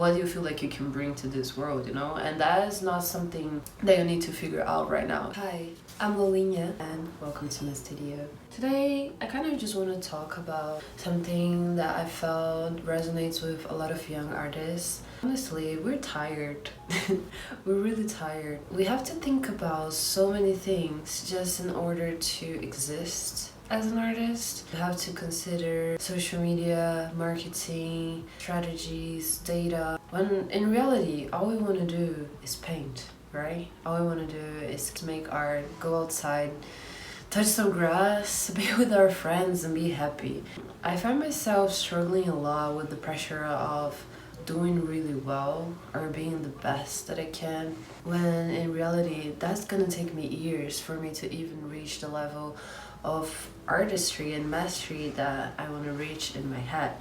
what do you feel like you can bring to this world, you know? And that is not something that you need to figure out right now. Hi, I'm Lolinia and welcome to my studio. Today, I kind of just want to talk about something that I felt resonates with a lot of young artists. Honestly, we're tired. We're really tired. We have to think about so many things just in order to exist. As an artist, you have to consider social media, marketing, strategies, data. When in reality, all we want to do is paint, right? All we want to do is make art, go outside, touch some grass, be with our friends and be happy. I find myself struggling a lot with the pressure of doing really well or being the best that I can, when in reality that's gonna take me years for me to even reach the level of artistry and mastery that I want to reach in my head,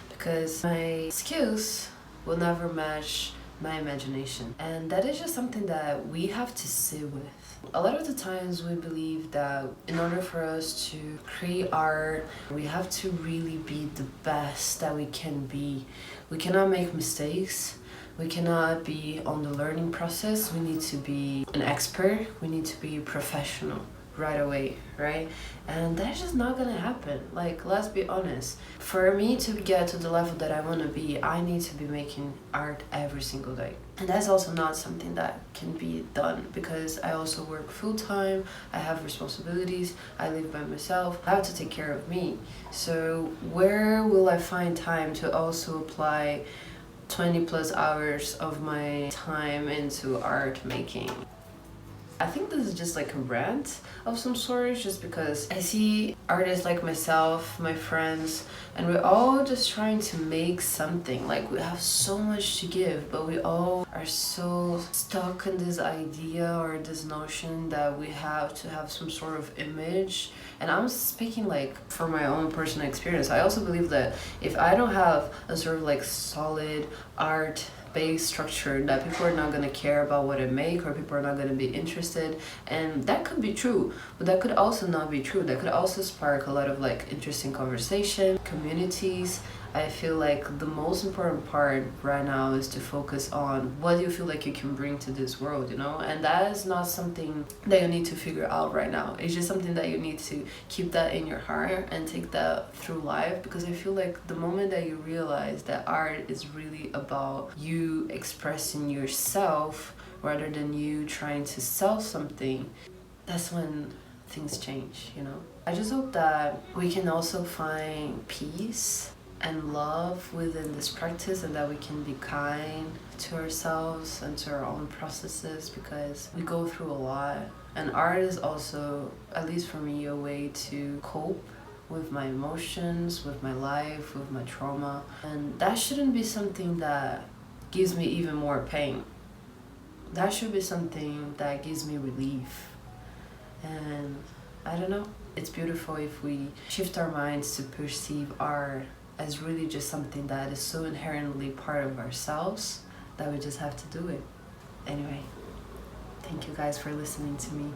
because my skills will never match my imagination, and that is just something that we have to sit with. A lot of the times we believe that in order for us to create art, we have to really be the best that we can be. We cannot make mistakes. We cannot be on the learning process. We need to be an expert. We need to be professional right away, right? And that's just not gonna happen. Like, let's be honest. For me to get to the level that I want to be, I need to be making art every single day. And that's also not something that can be done because I also work full-time, I have responsibilities, I live by myself, I have to take care of me. So where will I find time to also apply 20 plus hours of my time into art making? I think this is just like a rant of some sort, just because I see artists like myself, my friends, and we're all just trying to make something. Like, we have so much to give, but we all are so stuck in this idea or this notion that we have to have some sort of image. And I'm speaking like from my own personal experience. I also believe that if I don't have a sort of like solid art base structure, that people are not going to care about what I make, or people are not going to be interested. And that could be true, but that could also not be true. That could also spark a lot of like interesting conversation, communities. I feel like the most important part right now is to focus on what do you feel like you can bring to this world, you know? And that is not something that you need to figure out right now. It's just something that you need to keep that in your heart and take that through life, because I feel like the moment that you realize that art is really about you expressing yourself rather than you trying to sell something, that's when things change, you know? I just hope that we can also find peace and love within this practice, and that we can be kind to ourselves and to our own processes, because we go through a lot. And art is also, at least for me, a way to cope with my emotions, with my life, with my trauma. And that shouldn't be something that gives me even more pain. That should be something that gives me relief. And I don't know, it's beautiful if we shift our minds to perceive art as really just something that is so inherently part of ourselves that we just have to do it. Anyway, thank you guys for listening to me.